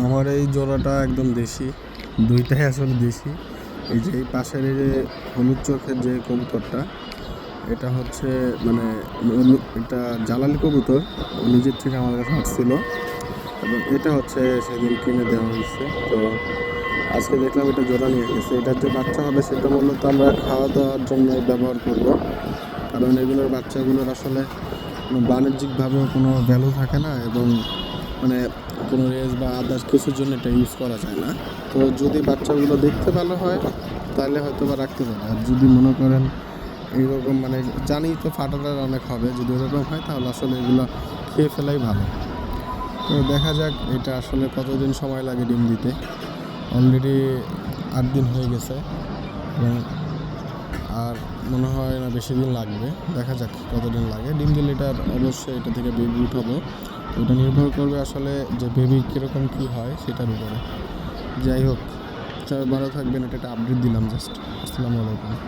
আমার এই জোড়াটা একদম দেশি, দুইটাই আসলে দেশি। এই যে এই পাশের এই যে হলুদ চোখের যে কবুতরটা, এটা হচ্ছে মানে এটা জালালি কবুতর, নিজের থেকে আমার কাছে আসছিল, এবং এটা হচ্ছে সেদিন কিনে দেওয়া হয়েছে। তো আজকে দেখলাম এটা জোড়া নিয়ে গেছে। এটার যে বাচ্চা হবে সেটা মূলত আমরা খাওয়া দাওয়ার জন্য ব্যবহার করব, কারণ এগুলোর বাচ্চাগুলোর আসলে কোনো বাণিজ্যিকভাবেও কোনো ভ্যালু থাকে না, এবং মানে কোনো রেস বা আদার্স কিছুর জন্য এটা ইউজ করা যায় না। তো যদি বাচ্চাগুলো দেখতে ভালো হয় তাহলে হয়তো বা রাখতে পারে, আর যদি মনে করেন এইরকম মানে জানি তো ফাটাটার অনেক হবে, যদি এরকম হয় তাহলে আসলে এগুলো খেয়ে ফেলাই ভালো। তো দেখা যাক এটা আসলে কতদিন সময় লাগে ডিম দিতে। অলরেডি 8 দিন হয়ে গেছে, এবং আর মনে হয় না বেশি দিন লাগবে। দেখা যাক কতদিন লাগে ডিম দিলে। এটার অবশ্যই এটা থেকে বেবি উঠাবো, ওটা নির্ভর করবে আসলে যে বেবি কীরকম কী হয় সেটার উপরে। যাই হোক, সবাই ভালো থাকবেন, এটা একটা আপডেট দিলাম জাস্ট। আসসালামু আলাইকুম।